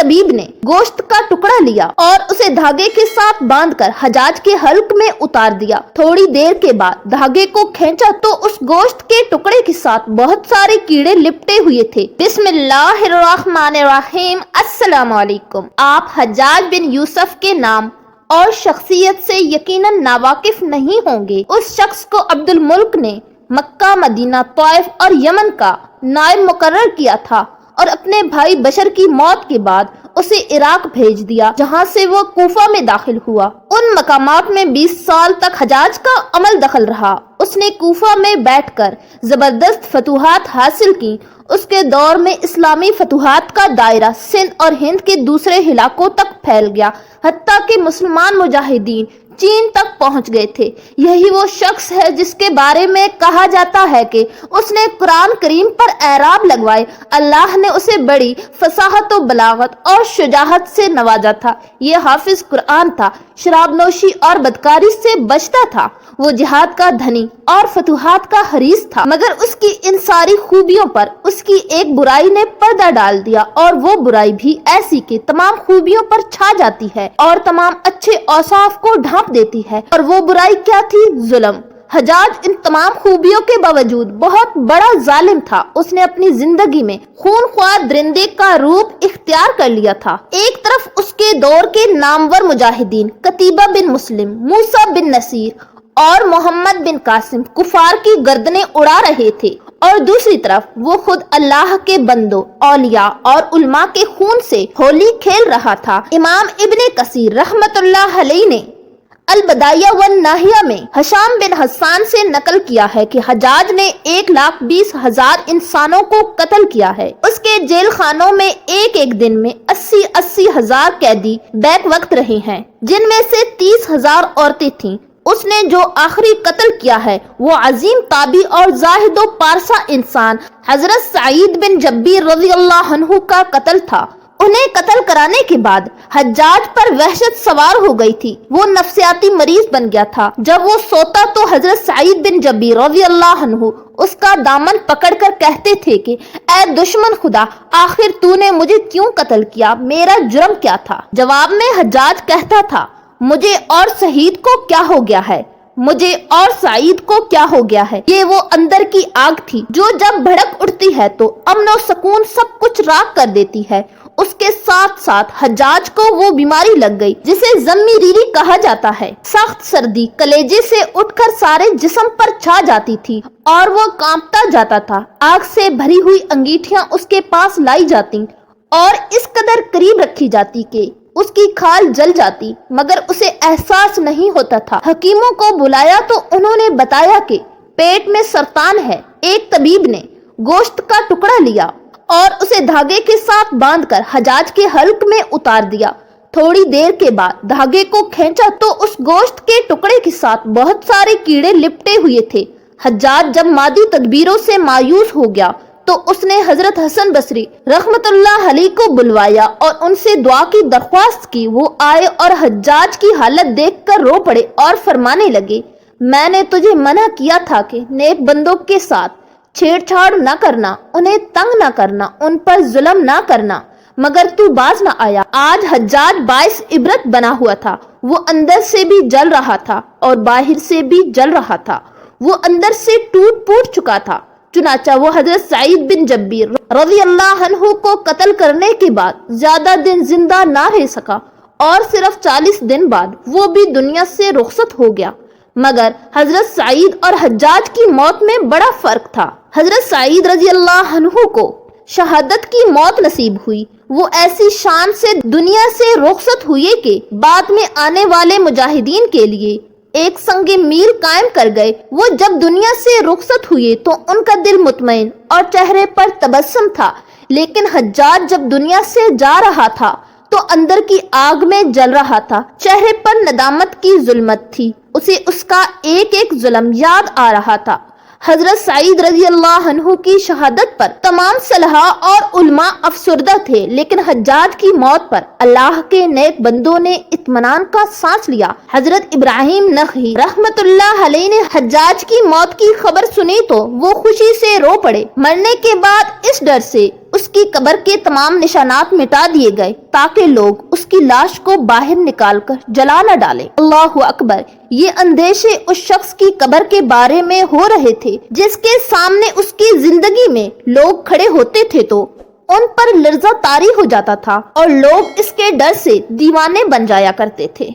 طبیب نے گوشت کا ٹکڑا لیا اور اسے دھاگے کے ساتھ باندھ کر حجاج کے حلق میں اتار دیا۔ تھوڑی دیر کے بعد دھاگے کو کھینچا تو اس گوشت کے ٹکڑے کے ساتھ بہت سارے کیڑے لپٹے ہوئے تھے۔ بسم اللہ الرحمن الرحیم۔ السلام علیکم۔ آپ حجاج بن یوسف کے نام اور شخصیت سے یقیناً ناواقف نہیں ہوں گے۔ اس شخص کو عبد الملک نے مکہ، مدینہ، طائف اور یمن کا نائب مقرر کیا تھا اور اپنے بھائی بشر کی موت کے بعد اسے عراق بھیج دیا، جہاں سے وہ کوفہ میں داخل ہوا۔ ان مقامات میں 20 سال تک حجاج کا عمل دخل رہا۔ اس نے کوفہ میں بیٹھ کر زبردست فتوحات حاصل کی۔ اس کے دور میں اسلامی فتوحات کا دائرہ سندھ اور ہند کے دوسرے علاقوں تک پھیل گیا، حتیٰ کہ مسلمان مجاہدین چین تک پہنچ گئے تھے۔ یہی وہ شخص ہے جس کے بارے میں کہا جاتا ہے کہ اس نے قرآن کریم پر اعراب لگوائے۔ اللہ نے اسے بڑی فصاحت و بلاغت اور شجاعت سے نوازا تھا۔ یہ حافظ قرآن تھا، شراب نوشی اور بدکاری سے بچتا تھا۔ وہ جہاد کا دھنی اور فتوحات کا حریص تھا، مگر اس کی ان ساری خوبیوں پر اس کی ایک برائی نے پردہ ڈال دیا، اور وہ برائی بھی ایسی کہ تمام خوبیوں پر چھا جاتی ہے اور تمام اچھے اوصاف کو ڈھانپ دیتی ہے۔ اور وہ برائی کیا تھی؟ ظلم۔ حجاج ان تمام خوبیوں کے باوجود بہت بڑا ظالم تھا۔ اس نے اپنی زندگی میں خونخوار درندے کا روپ اختیار کر لیا تھا۔ ایک طرف اس کے دور کے نامور مجاہدین قتیبہ بن مسلم، موسیٰ بن نصیر اور محمد بن قاسم کفار کی گردنیں اڑا رہے تھے، اور دوسری طرف وہ خود اللہ کے بندوں، اولیاء اور علماء کے خون سے ہولی کھیل رہا تھا۔ امام ابن کثیر رحمت اللہ علیہ نے البدایہ والنہایہ میں ہشام بن حسان سے نقل کیا ہے کہ حجاج نے 1,20,000 انسانوں کو قتل کیا ہے۔ اس کے جیل خانوں میں ایک دن میں 80,000 قیدی بیک وقت رہے ہیں، جن میں سے 30,000 عورتیں تھیں۔ اس نے جو آخری قتل کیا ہے وہ عظیم تابعی اور زاہد و پارسا انسان حضرت سعید بن جبیر رضی اللہ عنہ کا قتل تھا۔ انہیں قتل کرانے کے بعد حجاج پر وحشت سوار ہو گئی تھی۔ وہ نفسیاتی مریض بن گیا تھا۔ جب وہ سوتا تو حضرت سعید بن جبیر رضی اللہ عنہ اس کا دامن پکڑ کر کہتے تھے کہ اے دشمن خدا، آخر تو نے مجھے کیوں قتل کیا؟ میرا جرم کیا تھا؟ جواب میں حجاج کہتا تھا، مجھے اور شہید کو کیا ہو گیا ہے؟ مجھے اور سعید کو کیا ہو گیا ہے؟ یہ وہ اندر کی آگ تھی جو جب بھڑک اٹھتی ہے تو امن و سکون سب کچھ راکھ کر دیتی ہے۔ اس کے ساتھ ساتھ حجاج کو وہ بیماری لگ گئی جسے ضمیریری کہا جاتا ہے۔ سخت سردی کلیجے سے اٹھ کر سارے جسم پر چھا جاتی تھی اور وہ کانپتا جاتا تھا۔ آگ سے بھری ہوئی انگیٹھیاں اس کے پاس لائی جاتی اور اس قدر قریب رکھی جاتی کہ اس کی کھال جل جاتی، مگر اسے احساس نہیں ہوتا تھا۔ حکیموں کو بلایا تو انہوں نے بتایا کہ پیٹ میں سرطان ہے۔ ایک طبیب نے گوشت کا ٹکڑا لیا اور اسے دھاگے کے ساتھ باندھ کر حجاج کے حلق میں اتار دیا۔ تھوڑی دیر کے بعد دھاگے کو کھینچا تو اس گوشت کے ٹکڑے کے ساتھ بہت سارے کیڑے لپٹے ہوئے تھے۔ حجاج جب مادی تدبیروں سے مایوس ہو گیا تو اس نے حضرت حسن بصری رحمت اللہ علیہ کو بلوایا اور ان سے دعا کی درخواست کی۔ وہ آئے اور حجاج کی حالت دیکھ کر رو پڑے اور فرمانے لگے، میں نے تجھے منع کیا تھا کہ نیک بندوں کے ساتھ چھیڑ چھاڑ نہ کرنا، انہیں تنگ نہ کرنا، ان پر ظلم نہ کرنا، مگر تو باز نہ آیا۔ آج حجاج باعث عبرت بنا ہوا تھا۔ وہ اندر سے بھی جل رہا تھا اور باہر سے بھی جل رہا تھا۔ وہ اندر سے ٹوٹ پھوٹ چکا تھا۔ چنانچہ وہ حضرت سعید بن جبیر رضی اللہ عنہ کو قتل کرنے کے بعد زیادہ دن زندہ نہ رہ سکا اور صرف 40 دن بعد وہ بھی دنیا سے رخصت ہو گیا۔ مگر حضرت سعید اور حجاج کی موت میں بڑا فرق تھا۔ حضرت سعید رضی اللہ عنہ کو شہادت کی موت نصیب ہوئی۔ وہ ایسی شان سے دنیا سے رخصت ہوئے کہ بعد میں آنے والے مجاہدین کے لیے ایک سنگ میل قائم کر گئے۔ وہ جب دنیا سے رخصت ہوئے تو ان کا دل مطمئن اور چہرے پر تبسم تھا، لیکن حجاج جب دنیا سے جا رہا تھا تو اندر کی آگ میں جل رہا تھا۔ چہرے پر ندامت کی ظلمت تھی۔ اسے اس کا ایک ایک ظلم یاد آ رہا تھا۔ حضرت سعید رضی اللہ عنہ کی شہادت پر تمام صلحاء اور علماء افسردہ تھے، لیکن حجاج کی موت پر اللہ کے نیک بندوں نے اطمینان کا سانس لیا۔ حضرت ابراہیم نخعی رحمت اللہ علیہ نے حجاج کی موت کی خبر سنی تو وہ خوشی سے رو پڑے۔ مرنے کے بعد اس ڈر سے اس کی قبر کے تمام نشانات مٹا دیے گئے تاکہ لوگ اس کی لاش کو باہر نکال کر جلا نہ ڈالیں۔ اللہ اکبر! یہ اندیشے اس شخص کی قبر کے بارے میں ہو رہے تھے جس کے سامنے اس کی زندگی میں لوگ کھڑے ہوتے تھے تو ان پر لرزہ طاری ہو جاتا تھا اور لوگ اس کے ڈر سے دیوانے بن جایا کرتے تھے۔